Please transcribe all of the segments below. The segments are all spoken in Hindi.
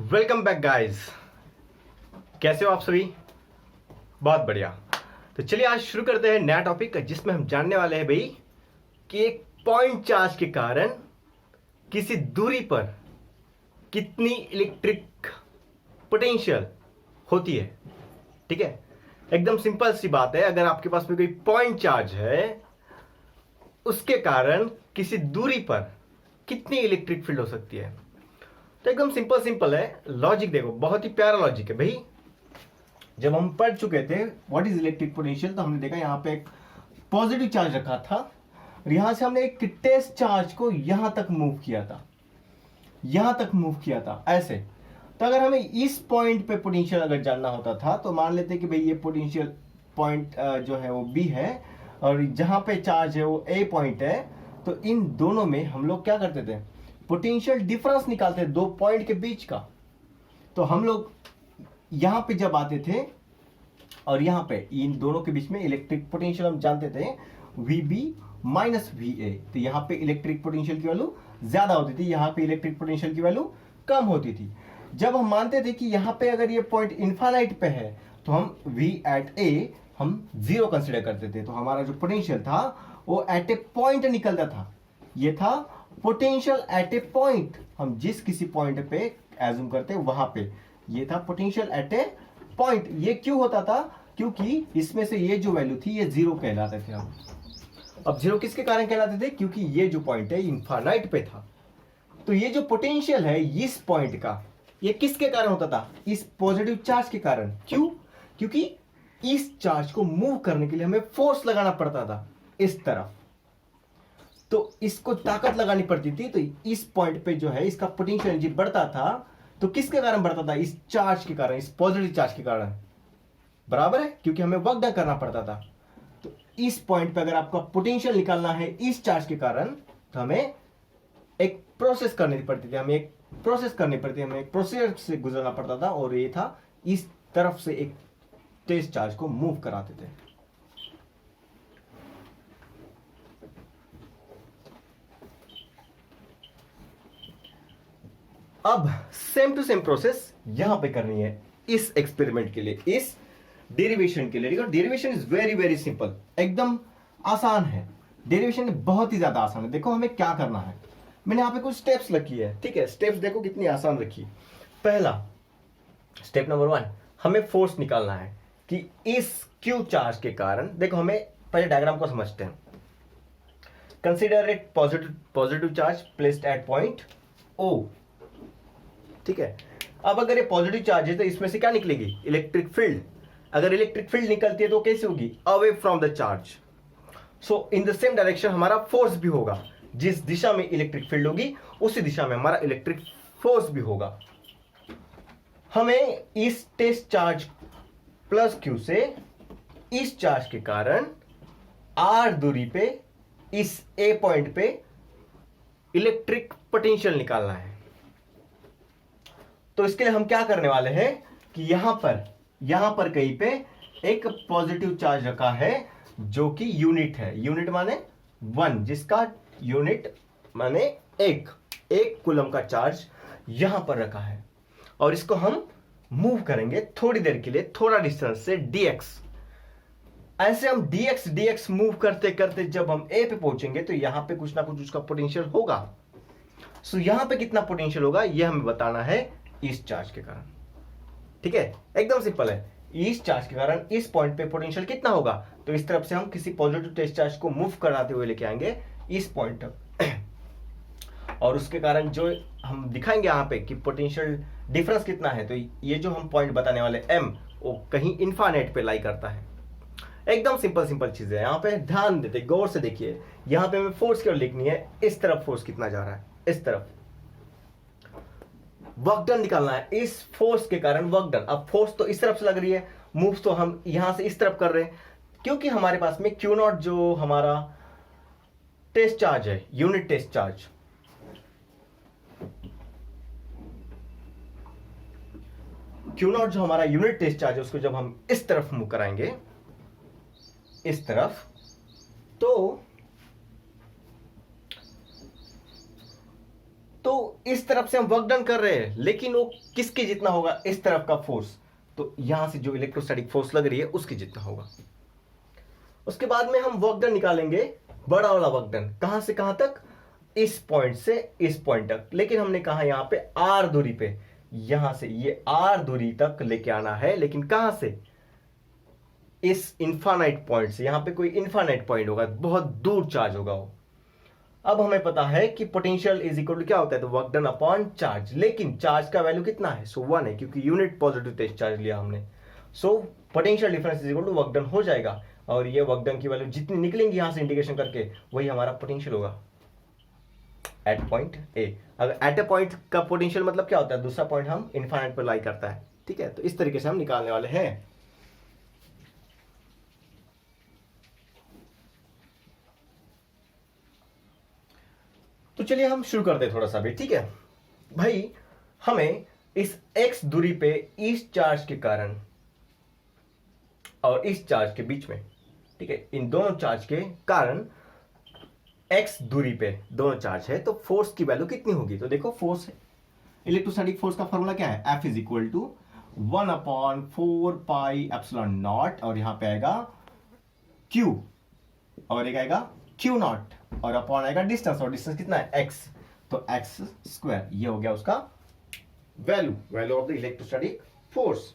Welcome back guys. कैसे हो आप सभी? बहुत बढ़िया। तो चलिए आज शुरू करते हैं नया टॉपिक जिसमें हम जानने वाले हैं भाई कि एक पॉइंट चार्ज के कारण किसी दूरी पर कितनी इलेक्ट्रिक पोटेंशियल होती है। ठीक है, एकदम सिंपल सी बात है। अगर आपके पास में कोई पॉइंट चार्ज है उसके कारण किसी दूरी पर कितनी इलेक्ट्रिक फील्ड हो सकती है। तो एकदम सिंपल है लॉजिक। देखो बहुत ही प्यारा लॉजिक है भाई। जब हम पढ़ चुके थे व्हाट इज इलेक्ट्रिक पोटेंशियल तो हमने देखा यहाँ पे एक पॉजिटिव चार्ज रखा था और यहां से हमने एक टेस्ट चार्ज को यहां तक मूव किया था, यहां तक मूव किया था ऐसे। तो अगर हमें इस पॉइंट पे पोटेंशियल अगर जानना होता था तो मान लेते कि भाई ये पोटेंशियल पॉइंट जो है वो बी है और जहां पे चार्ज है वो ए पॉइंट है। तो इन दोनों में हम लोग क्या करते थे, पोटेंशियल डिफरेंस निकालते दो पॉइंट के बीच का। तो हम लोग यहां पे जब आते थे और यहां पे इन दोनों के बीच में इलेक्ट्रिक पोटेंशियल हम जानते थे VB माइनस VA। तो यहां पे इलेक्ट्रिक पोटेंशियल की वैल्यू ज्यादा होती थी, यहां पे इलेक्ट्रिक पोटेंशियल की वैल्यू कम होती थी। जब हम मानते थे कि यहां पे अगर ये पॉइंट इनफाइनाइट पे है तो हम V एट A हम जीरो कंसिडर करते थे। तो हमारा जो पोटेंशियल था वो एट ए पॉइंट निकलता था। ये था पोटेंशियल एट ए पॉइंट। हम जिस किसी पॉइंट पे एज्यूम करते वहां पे ये था पोटेंशियल एट ए पॉइंट। ये क्यों होता था? क्योंकि इसमें से ये जो वैल्यू थी ये जीरो कहलाते थे हम। अब जीरो किसके कारण कहलाते थे? क्योंकि ये जो पॉइंट है इनफाइनाइट पे था। तो ये जो पोटेंशियल है इस पॉइंट का ये किसके कारण होता था? इस पॉजिटिव चार्ज के कारण। क्यों? क्योंकि इस चार्ज को मूव करने के लिए हमें फोर्स लगाना पड़ता था इस तरफ, तो इसको ताकत लगानी पड़ती थी। तो इस पॉइंट पे जो है इसका पोटेंशियल एनर्जी बढ़ता था। तो किसके कारण बढ़ता था? इस चार्ज के कारण, इस पॉजिटिव चार्ज के कारण। बराबर है, क्योंकि हमें वर्क डन करना पड़ता था। तो इस पॉइंट पे अगर आपका पोटेंशियल निकालना है इस चार्ज के कारण तो हमें एक प्रोसेस करनी पड़ती थी, हमें एक प्रोसेस करनी पड़ती, हमें एक प्रोसेस से गुजरना पड़ता था और ये था इस तरफ से एक टेस्ट चार्ज को मूव कराते थे। अब सेम टू सेम प्रोसेस यहां पे करनी है इस एक्सपेरिमेंट के लिए, इस डेरिवेशन के लिए। Derivation is very very simple, एकदम आसान है। डेरिवेशन बहुत ही ज्यादा आसान है। देखो हमें क्या करना है, मैंने यहां पे कुछ स्टेप्स रखी है। ठीक है, स्टेप्स देखो कितनी आसान रखी। पहला स्टेप नंबर 1, हमें फोर्स निकालना है कि इस क्यू चार्ज के कारण। देखो हमें पहले डायग्राम को समझते हैं। Consider it positive charge placed at point O। ठीक है, अब अगर ये पॉजिटिव चार्ज है तो इसमें से क्या निकलेगी? Electric field. अगर इलेक्ट्रिक फील्ड निकलती है तो कैसे होगी? Away from the charge. So in the same direction हमारा फोर्स भी होगा। जिस दिशा में इलेक्ट्रिक फील्ड होगी उसी दिशा में हमारा इलेक्ट्रिक फोर्स भी होगा। हमें इस टेस्ट चार्ज प्लस क्यू से इस चार्ज के कारण R दूरी पे इस A पॉइंट पे इलेक्ट्रिक पोटेंशियल निकालना है। तो इसके लिए हम क्या करने वाले हैं कि यहां पर कहीं पे एक पॉजिटिव चार्ज रखा है जो कि यूनिट है। यूनिट माने 1, जिसका यूनिट माने एक कूलम का चार्ज यहां पर रखा है और इसको हम मूव करेंगे थोड़ी देर के लिए, थोड़ा डिस्टेंस से dx। ऐसे हम dx मूव करते करते जब हम A पे पहुंचेंगे तो यहां पे कुछ ना कुछ उसका पोटेंशियल होगा। सो यहां पे कितना पोटेंशियल होगा यह हमें बताना है इस चार्ज के कारण। ठीक है, एकदम सिंपल है। इस चार्ज के कारण इस पॉइंट पे पोटेंशियल कितना होगा? तो इस तरफ से हम किसी पॉजिटिव टेस्ट चार्ज को मूव कराते हुए लेके आएंगे इस पॉइंट तक और उसके कारण जो हम दिखाएंगे यहां पे कि पोटेंशियल डिफरेंस कितना है। तो ये जो हम पॉइंट बताने वाले M वो कहीं इनफाइनाइट पे लाई करता है। एकदम सिंपल चीज है। यहां पे ध्यान देते, गौर से देखिए। यहां पे हमें फोर्स की ओर लिखनी है, इस तरफ फोर्स कितना जा रहा है, इस तरफ वर्क डन निकालना है। इस फोर्स के कारण वर्क डन। अब फोर्स तो इस तरफ से लग रही है, मूव तो हम यहां से इस तरफ कर रहे हैं क्योंकि हमारे पास में क्यू नॉट जो हमारा टेस्ट चार्ज है, unit test charge, q naught जो हमारा यूनिट टेस्ट चार्ज है उसको जब हम इस तरफ मूव कराएंगे, इस तरफ, तो तो इस तरफ से हम वर्क डन कर रहे हैं, लेकिन वो किसके जितना होगा, इस तरफ का फोर्स, तो यहां से जो इलेक्ट्रोस्टैटिक फोर्स लग रही है उसके जितना होगा। उसके बाद में हम वर्क डन निकालेंगे, बड़ा वाला वर्क डन, कहां से कहां तक, इस पॉइंट से इस पॉइंट तक, लेकिन हमने कहा यहां पे आर दूरी पे, यहां से ये आर दूरी तक लेके आना है, लेकिन कहां से, इस इन्फानाइट पॉइंट से। यहां पे कोई इन्फानाइट पॉइंट होगा, बहुत दूर चार्ज होगा वो। अब हमें पता है कि पोटेंशियल इज इक्वल टू क्या होता है, तो वर्क डन अपॉन चार्ज, लेकिन चार्ज का वैल्यू कितना है, सो 1 है, क्योंकि यूनिट पॉजिटिव टेस्ट चार्ज लिया हमने। So potential difference is equal to work done हो जाएगा, और ये वर्क डन की वैल्यू जितनी निकलेंगी यहां से इंटीग्रेशन करके, वही हमारा पोटेंशियल होगा एट पॉइंट ए। अगर एट ए पॉइंट का पोटेंशियल मतलब क्या होता है, दूसरा पॉइंट हम इन्फाइनाइट पर लाई करता है, ठीक है। तो इस तरीके से हम निकालने वाले हैं। तो चलिए हम शुरू करते हैं थोड़ा सा भी, ठीक है भाई। हमें इस x दूरी पे इस चार्ज के कारण और इस चार्ज के बीच में, ठीक है, इन दोनों चार्ज के कारण x दूरी पे दोनों चार्ज है, तो फोर्स की वैल्यू कितनी होगी, तो देखो फोर्स है, इलेक्ट्रोस्टैटिक फोर्स का फॉर्मूला क्या है, F इज इक्वल टू 1/4πε0, और यहां पे आएगा Q, और एक आएगा Q0, और अपॉन आएगा डिस्टेंस, और डिस्टेंस कितना है x, तो x स्क्वायर, ये हो गया उसका value of the electrostatic force,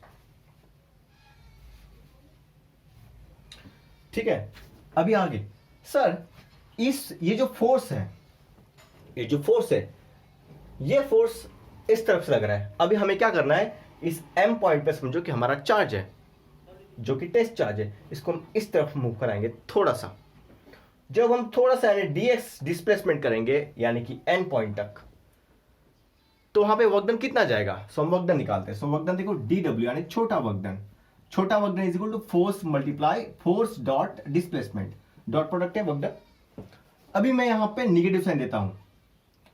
ठीक है। अभी आगे सर, ये जो फोर्स है, ये फोर्स इस तरफ से लग रहा है। अभी हमें क्या करना है, इस m पॉइंट पे समझो कि हमारा चार्ज है, जो कि टेस्ट चार्ज है, इसको हम इस तरफ मूव कराएंगे थोड़ा सा। जब हम थोड़ा सा यानी dx डिस्प्लेसमेंट करेंगे यानी कि n पॉइंट तक, तो वहां पे वर्क डन कितना जाएगा, सो हम वर्क डन निकालते हैं। सो वर्क डन देखो dw यानी छोटा work done is equal to force multiply force dot displacement, dot product है वर्क डन। अभी मैं यहां पे निगेटिव साइन देता हूं,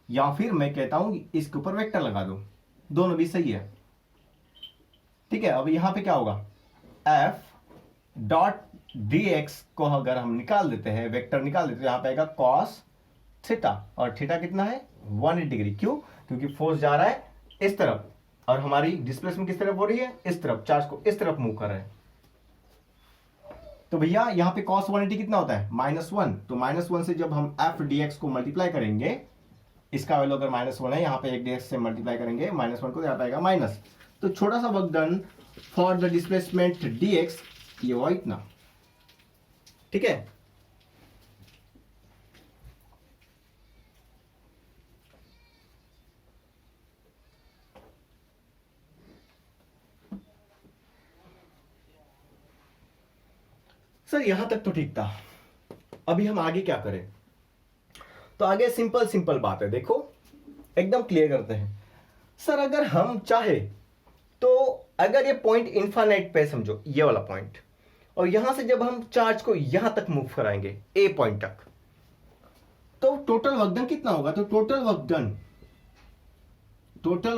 या फिर मैं कहता हूं इसके ऊपर वेक्टर लगा दो, दोनों भी सही है, ठीक है। अब यहां पे क्या होगा, f डॉट dx को अगर हम निकाल देते हैं, वेक्टर निकाल देते हैं, यहां पे आएगा cos थीटा, और थीटा कितना है 180 डिग्री, क्यों, क्योंकि फोर्स जा रहा है इस तरफ, और हमारी डिस्प्लेसमेंट किस तरफ हो रही है, इस तरफ, चार्ज को इस तरफ मूव कर रहे हैं। तो भैया यहां पे cos 180 कितना होता है, -1, तो -1 से जब हम f dx को मल्टीप्लाई करेंगे, इसका वैल्यू अगर -1 है, यहां पे एक dx से मल्टीप्लाई करेंगे -1 को, यहां पे आएगा माइनस। तो छोटा सा work done for the displacement dx, ये हुआ इतना, ठीक है। सर यहां तक तो ठीक था, अभी हम आगे क्या करें, तो आगे सिंपल बात है, देखो एकदम क्लियर करते हैं। सर अगर हम चाहे तो अगर ये पॉइंट इनफाइनाइट पे समझो, ये वाला पॉइंट, और यहां से जब हम चार्ज को यहां तक मूव कराएंगे ए पॉइंट तक, तो टोटल वर्क डन कितना होगा, तो total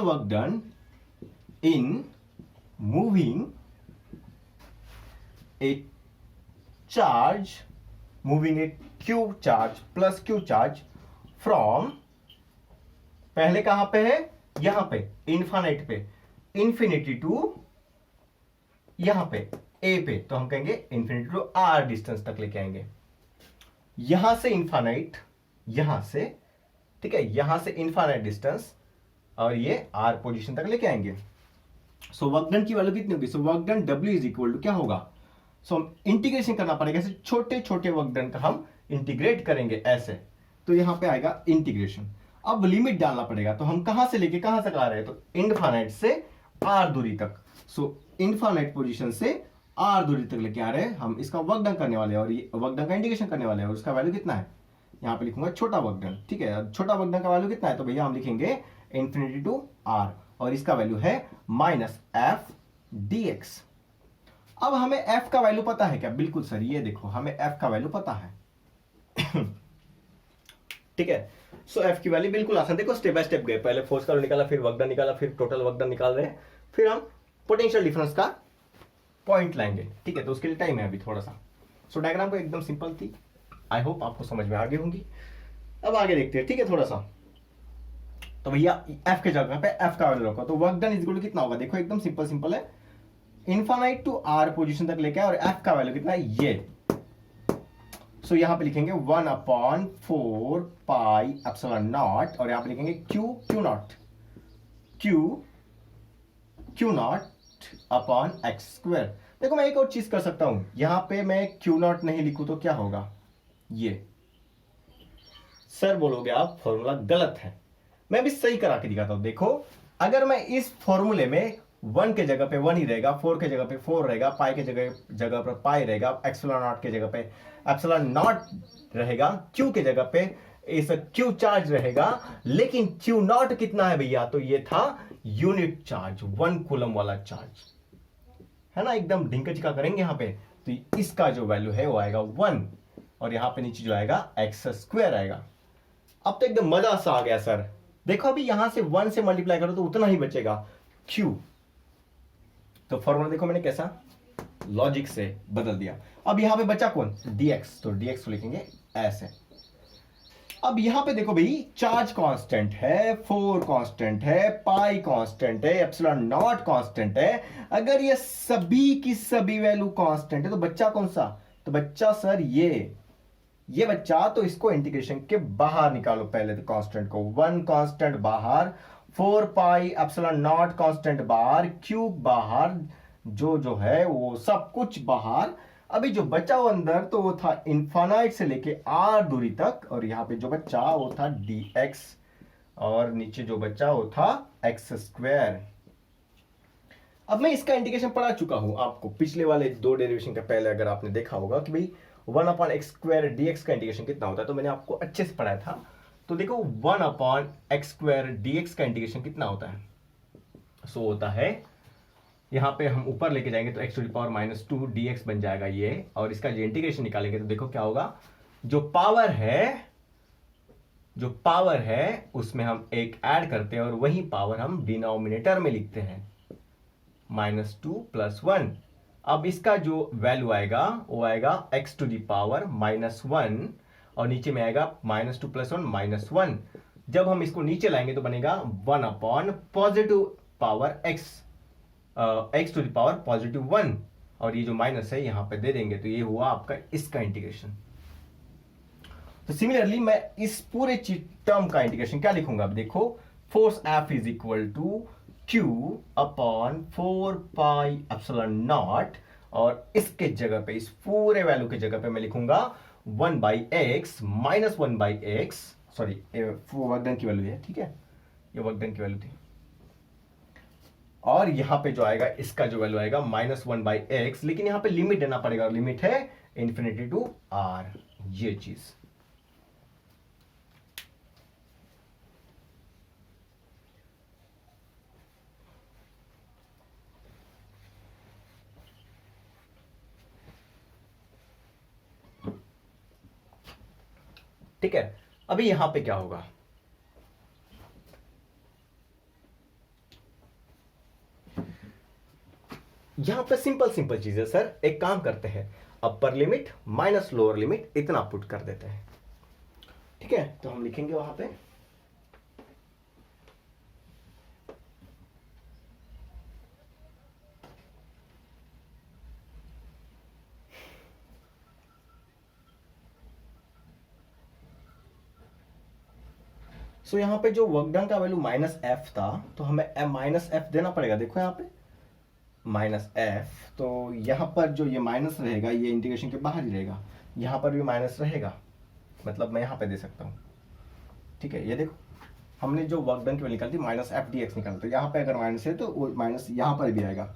work done in moving A charge, moving A Q charge plus Q charge from, पहले कहां पे है, यहां पे इनफाइनाइट पे, इंफिनिटी टू यहां पे ए पे, तो हम कहेंगे इंफिनिटी टू आर डिस्टेंस तक लेके आएंगे, यहां से इनफाइनाइट, यहां से, ठीक है, यहां से इनफाइनाइट डिस्टेंस, और ये आर पोजीशन तक लेके आएंगे। सो वर्क डन की वैल्यू कितनी होगी, so work done W is equal to क्या होगा, सो हम इंटीग्रेशन करना पड़ेगा, ऐसे छोटे छोटे वर्क डन का हम इंटीग्रेट करेंगे ऐसे, तो यहां पे आएगा इंटीग्रेशन। अब लिमिट डालना पड़ेगा, तो हम कहां से लेके कहां तक आ रहे हैं, तो इनफाइनाइट से आर दूरी तक, सो इनफाइनाइट पोजीशन से आर दूरी तक लेके आ रहे हैं हम, इसका वर्क डन करने वाले हैं, और ये वर्क डन का इंटीग्रेशन करने वाले हैं, और उसका वैल्यू कितना है, यहां पे लिखूंगा छोटा वर्क डन, ठीक है। छोटा वर्क डन का वैल्यू कितना है, तो भैया हम लिखेंगे इंफिनिटी टू आर, और इसका वैल्यू है -f dx। अब हमें f का वैल्यू पता है क्या, बिल्कुल सर, ये देखो हमें f का वैल्यू पता है ठीक है। सो f की वैल्यू बिल्कुल आसान, देखो स्टेप बाय स्टेप गए, पहले फोर्स का निकाला, फिर वर्क डन निकाला, फिर टोटल वर्क डन निकाल रहे हैं, फिर हम पोटेंशियल डिफरेंस का पॉइंट लाएंगे, ठीक है। तो उसके लिए टाइम है अभी थोड़ा सा। सो डायग्राम को एकदम सिंपल थी, आई होप आपको समझ में आ गई होंगी। अब आगे देखते हैं, ठीक है, थोड़ा सा तो भैया एफ के जगह पे एफ का वैल्यू रखो, तो work done is equal to कितना होगा, देखो एकदम सिंपल सिंपल है, इनफाइनाइट टू आर पोजीशन तक लेके और एफ का वैल्यू कितना है ये। सो यहां पे लिखेंगे 1/4 पाई एप्सिलॉन नॉट, और यहां पे लिखेंगे Q not upon x square. देखो मैं एक और चीज कर सकता हूं, यहां पे मैं क्यू नॉट नहीं लिखूं तो क्या होगा, ये सर बोलोगे आप फॉर्मूला गलत है, मैं भी सही करा के दिखाता हूं। देखो अगर मैं इस फॉर्मूले में 1 के जगह पे 1 ही रहेगा, 4 के जगह पे 4 रहेगा, पाई के जगह पर पाई रहेगा, एप्सिलॉन नॉट के जगह पे एप्सिलॉन नॉट रहेगा, क्यू के जगह पे इस क्यू चार्ज रहेगा, लेकिन क्यू नॉट कितना है भैया, तो ये था यूनिट चार्ज, 1 कूलम वाला चार्ज है ना, एकदम ढिंका चिका करेंगे यहां पे, तो इसका जो वैल्यू है वो आएगा 1, और यहां पे नीचे जो आएगा एक्स स्क्वायर आएगा। अब तो एकदम मजा सा आ गया सर। देखो अभी यहां से 1 से मल्टीप्लाई करो तो उतना ही बचेगा क्यू, तो फॉर्मूला देखो मैंने कैसा लॉजिक से बदल दिया। अब यहां पे बचा कौन, dx, तो dx को लिखेंगे ऐसे। अब यहां पे देखो भाई चार्ज कांस्टेंट है, 4 कांस्टेंट है, पाई कांस्टेंट है, एप्सिलॉन नॉट कांस्टेंट है। अगर ये सभी की सभी वैल्यू कांस्टेंट है तो बच्चा कौन सा, तो बच्चा सर ये बच्चा, तो इसको इंटीग्रेशन के बाहर निकालो पहले, तो कांस्टेंट को 1 कांस्टेंट बाहर, 4 पाई एप्सिलॉन नॉट कांस्टेंट बाहर, क्यूब बाहर, जो है वो सब कुछ बाहर। अभी जो बचा वो अंदर, तो वो था इनफाइनाइट से लेके आर दूरी तक, और यहां पे जो बचा वो था dx, और नीचे जो बचा वो था एक्स स्क्वायर। अब मैं इसका इंटीग्रेशन पढ़ा चुका हूं आपको, पिछले वाले 2 डेरिवेशन का पहले अगर आपने देखा होगा कि भाई 1/x² dx का इंटीग्रेशन कितना होता है, तो मैंने आपको अच्छे से पढ़ाया था। तो देखो 1/x² dx का इंटीग्रेशन कितना होता है, सो होता है, यहां पे हम ऊपर लेके जाएंगे तो x⁻² dx बन जाएगा ये, और इसका जो इंटीग्रेशन निकालेंगे तो देखो क्या होगा, जो पावर है उसमें हम एक ऐड करते हैं, और वही पावर हम डिनोमिनेटर में लिखते हैं, -2 + 1। अब इसका जो वैल्यू आएगा वो आएगा x⁻⁻1, और नीचे में आएगा -2 + 1 -1। जब हम इसको नीचे लाएंगे तो बनेगा 1/x⁻1, और ये जो माइनस है यहां पे दे देंगे, तो ये हुआ आपका इसका इंटीग्रेशन। तो सिमिलरली मैं इस पूरे टर्म का इंटीग्रेशन क्या लिखूंगा, अब देखो force F is equal to Q/4 pi epsilon naught, और इसके जगह पे, इस पूरे वैल्यू के जगह पे मैं लिखूंगा 1/x - 1/x, sorry work done की वैल्यू है, ठीक है, ये वर्क डन की वैल्यू थी, और यहां पे जो आएगा इसका जो वैल्यू आएगा -1/x, लेकिन यहां पे लिमिट देना पड़ेगा, और लिमिट है इन्फिनिटी टू r, ये चीज। ठीक है, अभी यहां पे क्या होगा, यहां पे सिंपल चीज है सर, एक काम करते हैं, upper limit minus lower limit इतना पुट कर देते हैं, ठीक है, तो हम लिखेंगे वहां पे सो यहां पे जो वर्क डन का वैल्यू -f था, तो हमें -f देना पड़ेगा, देखो यहां पे -f, तो यहां पर जो ये माइनस रहेगा ये इंटीग्रेशन के बाहर ही रहेगा, यहां पर भी माइनस रहेगा, मतलब मैं यहां पे दे सकता हूं, ठीक है, ये देखो हमने जो वर्क डन की वैल्यू निकाली थी -f dx निकाला, तो यहां पे अगर माइनस है तो वो माइनस यहां पर भी आएगा,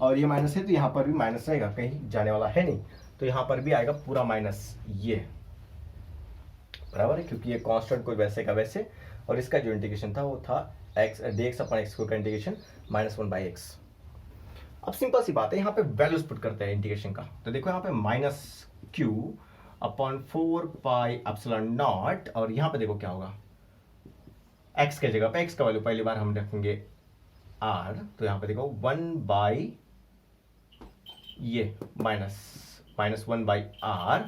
और ये माइनस है तो यहां पर भी माइनस रहेगा, कहीं जाने वाला है नहीं, तो यहां पर भी आएगा पूरा माइनस, ये बराबर है, क्योंकि ये कांस्टेंट को वैसे का वैसे, और इसका जो इंटीग्रेशन था वो था dx/x का इंटीग्रेशन -1/x। अब सिंपल सी बात है, यहां पे वैल्यूज पुट करते हैं इंटीग्रेशन का, तो देखो यहां पे -q/4 पाई एप्सिलॉन नॉट, और यहां पे देखो क्या होगा, x के जगह पे x का वैल्यू पहली बार हम रखेंगे r, तो यहां पे देखो 1/, ये -1/r,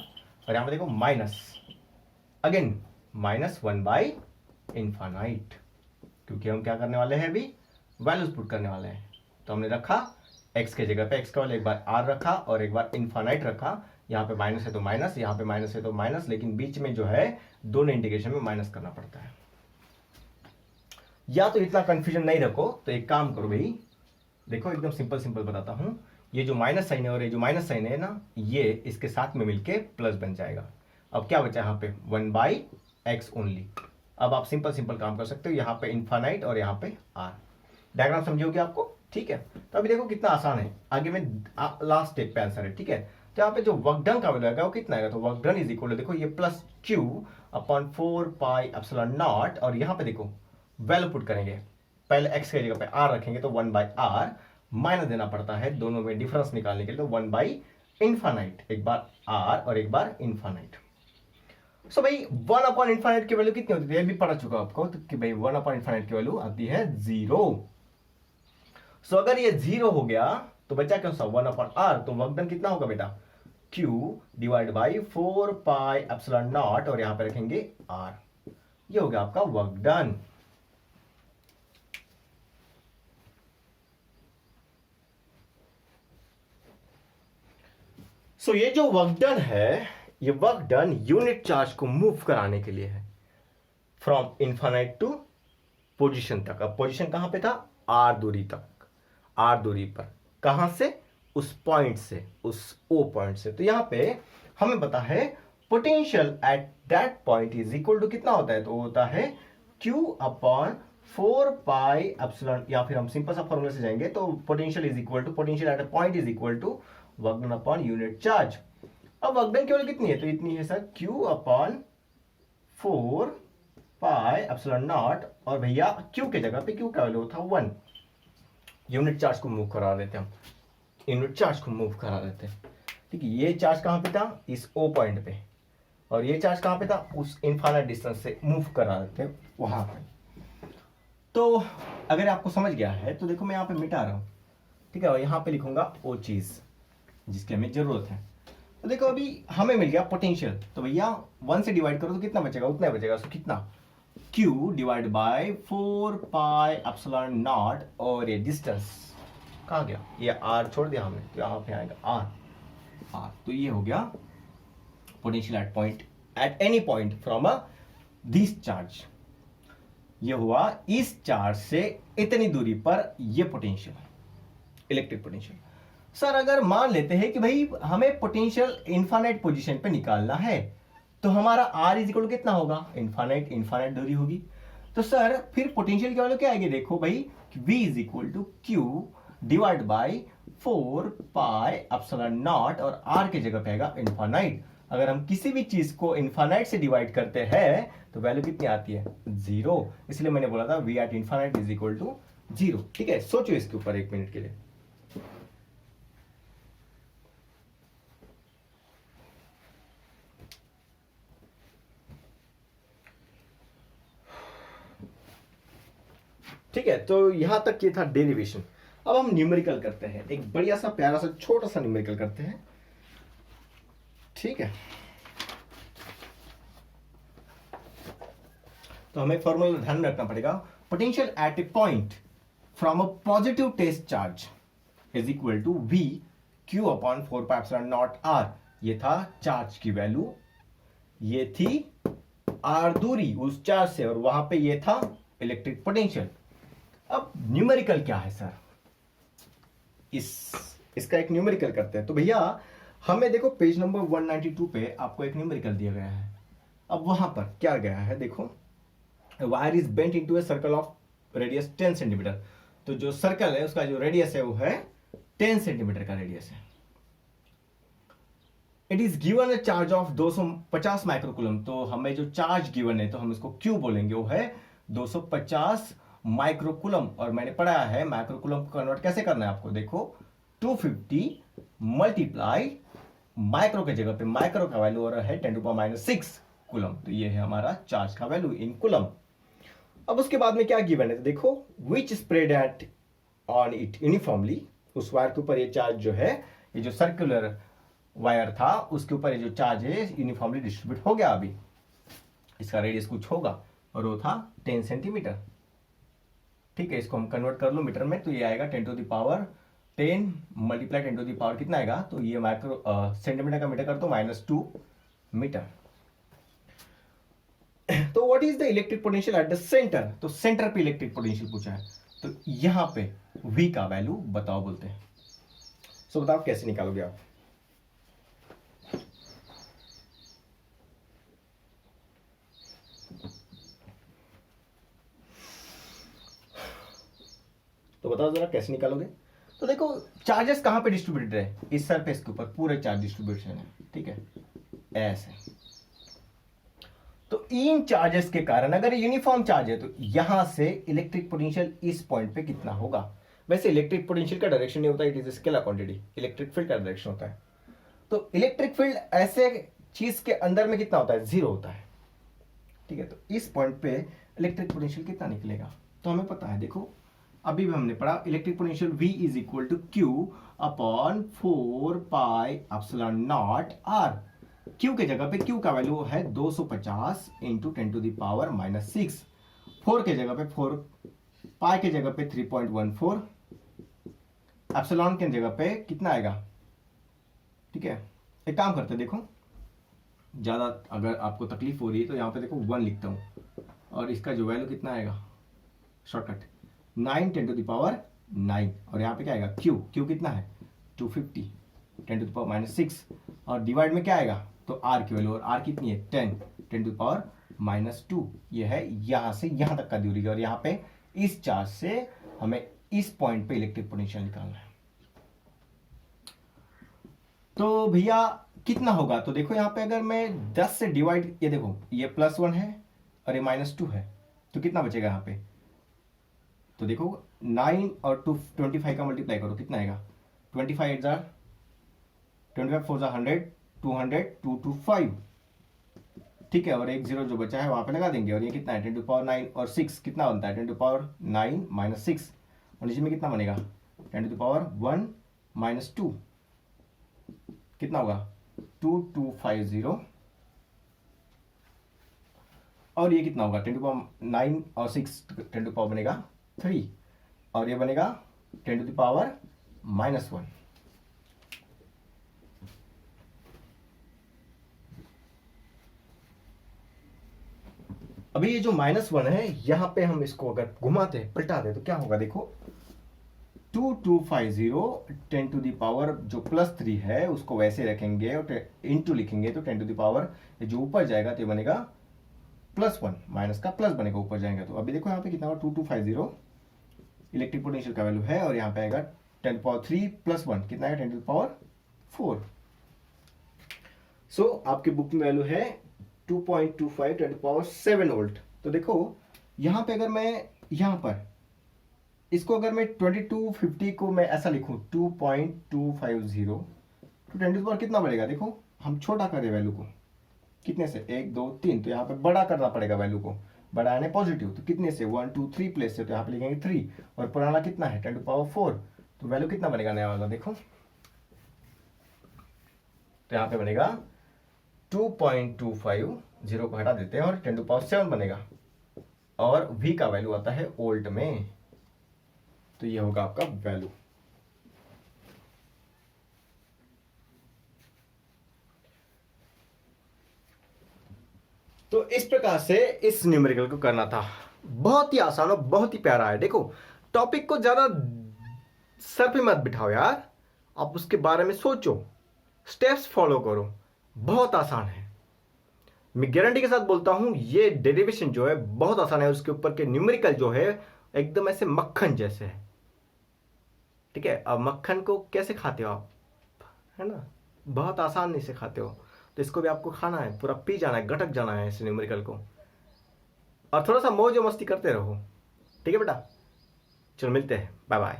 और यहां पे देखो माइनस अगेन -1/∞, क्योंकि हम क्या करने वाले हैं अभी, वैल्यूज पुट करने वाले हैं। तो हमने रखा x के जगह पे x का वैल्यू एक बार r रखा और एक बार इनफाइनाइट रखा। यहाँ पे माइनस है तो माइनस, यहाँ पे माइनस है तो माइनस, लेकिन बीच में जो है दोनों इंटीग्रेशन में माइनस करना पड़ता है। या तो इतना कंफ्यूजन नहीं रखो, तो एक काम करो भाई, देखो एकदम सिंपल सिंपल बताता हूं। ये जो माइनस साइन है और ये जो माइनस साइन है ना, ये इसके साथ में मिलके प्लस बन जाएगा। अब क्या बचा यहाँ पे, 1/x ओनली। अब आप सिंपल सिंपल काम कर सकते हो, यहाँ पे इनफाइनाइट और यहाँ पे r। डायग्राम समझोगे आपको, ठीक है। तो अभी देखो कितना आसान है, आगे में लास्ट स्टेप पे आंसर है, ठीक है। तो यहाँ पे जो वर्क डन का वैल्यू आएगा वो कितना आएगा, तो वर्क डन इज इक्वल, देखो ये प्लस q अपॉन 4πε0, और यहाँ पे देखो वैल्यू पुट करेंगे, पहले x की जगह पे r रखेंगे तो 1/r, माइनस देना पड़ता है दोनों में डिफरेंस निकालने के लिए, तो 1/इनफाइनाइट, एक बार r और एक बार इनफाइनाइट। सो भाई 1/इनफाइनाइट की वैल्यू कितनी होती है, ये भी पढ़ा चुका आपको, तो कि भाई 1/इनफाइनाइट की वैल्यू आती है 0। सो अगर ये 0 हो गया तो बचा क्या सा 1/r, तो वर्क डन कितना होगा बेटा, q डिवाइड बाई 4πε0, और यहां पे रखेंगे r। ये हो गया आपका वर्क डन। सो ये जो वर्क डन है, ये वर्क डन यूनिट चार्ज को मूव कराने के लिए है, फ्रॉम इनफाइनाइट टू पोजीशन तक। अब पोजीशन कहां पे था, r दूरी तक, r दूरी पर, कहां से, उस पॉइंट से, उस o पॉइंट से। तो यहां पे हमें पता है potential at that point is equal to कितना होता है, तो होता है q अपॉन 4πε, या फिर हम सिंपल सा फॉर्मूला से जाएंगे तो potential is equal to, potential at a point is equal to work done upon unit charge. अब वर्क डन केवल कितनी है, तो इतनी है सर, q अपॉन 4πε0, और भैया q के जगह पे q का वैल्यू था 1। यूनिट चार्ज को मूव करा देते हम, यूनिट चार्ज को मूव करा देते हैं, ठीक है। ये चार्ज कहां पे था, इस ओ पॉइंट पे, और ये चार्ज कहां पे था, उस इनफाइनाइट डिस्टेंस से मूव करा देते हैं वहां पे। तो अगर आपको समझ गया है तो देखो मैं यहां पे मिटा रहा हूं, ठीक है, और यहां पे लिखूंगा वो चीज जिसकी हमें जरूरत है। तो देखो अभी हमें मिल गया पोटेंशियल, तो भैया 1 से डिवाइड करो तो कितना बचेगा, उतना ही बचेगा। तो कितना, q डिवाइड बाय 4πε0, और ये डिस्टेंस कहाँ गया, ये r छोड़ दिया हमने, तो यहाँ पे आएगा r। तो ये हो गया potential at point, at any point from this charge. ये हुआ इस चार्ज से इतनी दूरी पर ये पोटेंशियल, इलेक्ट्रिक पोटेंशियल। सर अगर मान लेते हैं कि भाई हमें पोटेंशियल इनफाइनाइट पोजीशन पे निकालना है, तो हमारा r इज इक्वल कितना होगा, इनफाइनाइट, इनफाइनाइट दूरी होगी, तो सर फिर पोटेंशियल की वैल्यू क्या आएगी, देखो भाई v is equal to q divide by 4πε0, और r के जगह पे आएगा इनफाइनाइट। अगर हम किसी भी चीज को इनफाइनाइट से डिवाइड करते हैं तो वैल्यू कितनी आती है, 0। इसलिए मैंने बोला था v at infinite is equal to 0, ठीक है। सोचो इसके ऊपर 1 मिनट के लिए। ठीक है, तो यहां तक ये था डेरिवेशन। अब हम न्यूमेरिकल करते हैं, एक बढ़िया सा प्यारा सा छोटा सा न्यूमेरिकल करते हैं, ठीक है। तो हमें फॉर्मूला ध्यान रखना पड़ेगा, potential at a point from a positive test charge is equal to v q upon 4πε0 r। ये था चार्ज की वैल्यू, ये थी r दूरी उस चार्ज से, और वहां पे ये था इलेक्ट्रिक पोटेंशियल। अब न्यूमेरिकल क्या है सर, इसका एक न्यूमेरिकल करते हैं। तो भैया हमें देखो पेज नंबर 192 पे आपको एक न्यूमेरिकल दिया गया है। अब वहां पर क्या गया है, देखो wire is bent into a circle of radius 10 centimetre. तो जो सर्कल है उसका जो रेडियस है वो है 10 सेंटीमीटर का रेडियस है। It is given a charge of 250 microcoulomb. तो हमें जो चार्ज गिवन है तो हम इसको क्यू बोलेंगे, वो है 250 माइक्रोकूलम। और मैंने पढ़ाया है माइक्रोकूलम को कन्वर्ट कैसे करना है आपको, देखो 250 मल्टीप्लाई माइक्रो के जगह पे माइक्रो का वैल्यू और है 10⁻⁶ कूलम। तो ये है हमारा चार्ज का वैल्यू इन कूलम। अब उसके बाद में क्या गिवन है, तो देखो which spread at on it uniformly. उस वायर के ऊपर ये चार्ज जो है, ये जो सर्कुलर वायर था उसके ऊपर ये जो चार्ज है यूनिफॉर्मली डिस्ट्रीब्यूट हो गया। अभी इसका रेडियस कुछ होगा और वो था 10 सेंटीमीटर। ठीक है, इसको हम कन्वर्ट कर लो मीटर में, तो ये आएगा 10⁻10 मल्टीप्लाई 10⁻, कितना आएगा, तो ये माइक्रो सेंटीमीटर का मीटर कर दो -2 मीटर। तो what is the electric potential at the centre, तो सेंटर पे इलेक्ट्रिक पोटेंशियल पूछा है, तो यहां पे V का वैल्यू बताओ बोलते हैं। सो बताओ कैसे निकालोगे आप। तो बताओ जरा कैसे निकालोगे। तो देखो चार्जेस कहां पे डिस्ट्रीब्यूटेड है, इस सरफेस के ऊपर पूरे चार्ज डिस्ट्रीब्यूशन है, ठीक है, ऐसे। तो इन चार्जेस के कारण अगर यूनिफॉर्म चार्ज है तो यहां से इलेक्ट्रिक पोटेंशियल इस पॉइंट पे कितना होगा। वैसे इलेक्ट्रिक पोटेंशियल का डायरेक्शन नहीं होता, it is scalar quantity, electric field का डायरेक्शन होता है। तो इलेक्ट्रिक फील्ड ऐसे चीज के अंदर में कितना होता है, 0 होता है, ठीक है। तो इस पॉइंट पे इलेक्ट्रिक पोटेंशियल कितना निकलेगा, तो हमें पता है, देखो अभी भी हमने पढ़ा electric potential V is equal to Q upon 4πε0 R। Q के जगह पे Q का वैल्यू है 250 इंटू 10⁻⁻6। 4 के जगह पे 4, पाई के जगह पे 3.14, एप्सिलॉन के जगह पे कितना आएगा, ठीक है। एक काम करते हैं, देखो ज्यादा अगर आपको तकलीफ हो रही है तो यहाँ पे देखो 1 लिखता हूं, और इसका जो वैल्यू कितना आएगा, शॉर्टकट 9 10⁻9, और यहाँ पे क्या आएगा Q कितना है 250 10⁻6, और डिवाइड में क्या आएगा, तो R की वैल्यू, और R कितनी है 10 10⁻2, ये है यहां से यहां तक का दूरी, और यहाँ पे इस चार्ज से हमें इस पॉइंट पे इलेक्ट्रिक पोटेंशियल निकालना है। तो भैया कितना होगा, तो देखो यहाँ पे अगर मैं 10 से डिवाइड, ये देखो ये +1 है और ये -2 है, तो कितना बचेगा यहाँ पे, तो देखो 9 और 25 का मल्टीप्लाई करो, कितना आएगा 25 4 100 200 225, ठीक है, और एक 0 जो बचा है वहां पे लगा देंगे, और ये कितना है 10⁻9 और 6 कितना बनता है 10⁻9 - 6, और नीचे में कितना बनेगा 10⁻1 - 2, कितना होगा 2250, और ये कितना होगा 10⁻9 और 6 10 बनेगा 3, और ये बनेगा 10⁻−1। अभी ये जो -1 है, यहां पे हम इसको अगर घुमाते पलटाते तो क्या होगा, देखो 2250 10⁻, जो +3 है उसको वैसे रखेंगे और इंटू लिखेंगे, तो 10⁻, जो ऊपर जाएगा तो बनेगा +1, माइनस का प्लस बनेगा ऊपर जाएगा। तो अभी देखो यहाँ पे कितना होगा 2250 इलेक्ट्रिक पोटेंशियल का वैल्यू है, और यहाँ पे आएगा 10⁻3 + 1 कितना है 10⁻4। सो आपकी बुक में वैल्यू है 2.25 10⁻7 वोल्ट। तो देखो यहां पे अगर मैं यहां पर इसको अगर मैं 2250 को मैं ऐसा लिखूं 2.250, तो 10⁻, कितना बढ़ेगा, देखो हम छोटा करें वैल्यू को कितने से 1 2 3, तो यहाँ पे बड़ा करना पड़ेगा वैल्यू को, बड़ा यानी पॉजिटिव, तो कितने से 1 2 3 प्लेस से, तो यहाँ पे लिखेंगे 3, और पुराना कितना है 10⁻4, तो वैल्यू कितना बनेगा नया वाला, देखो तो यहाँ पे बनेगा 2.25, 0 को हटा देते हैं और 10⁻7 बनेगा, और V का वैल्यू आता है वोल्ट में, तो ये होगा आपका वैल्यू। तो इस प्रकार से इस न्यूमेरिकल को करना था, बहुत ही आसान और बहुत ही प्यारा है। देखो टॉपिक को ज्यादा सर पे मत बिठाओ यार, आप उसके बारे में सोचो, स्टेप्स फॉलो करो, बहुत आसान है। मैं गारंटी के साथ बोलता हूं ये डेरिवेशन जो है बहुत आसान है, उसके ऊपर के न्यूमेरिकल जो है एकदम ऐसे मक्खन जैसे है, ठीक है। अब मक्खन को कैसे खाते हो आप, है ना, बहुत आसानी से खाते हो, तो इसको भी आपको खाना है, पूरा पी जाना है, गटक जाना है इस न्यूमेरिकल को, और थोड़ा सा मौज मस्ती करते रहो, ठीक है बेटा। चलो मिलते हैं, बाय बाय।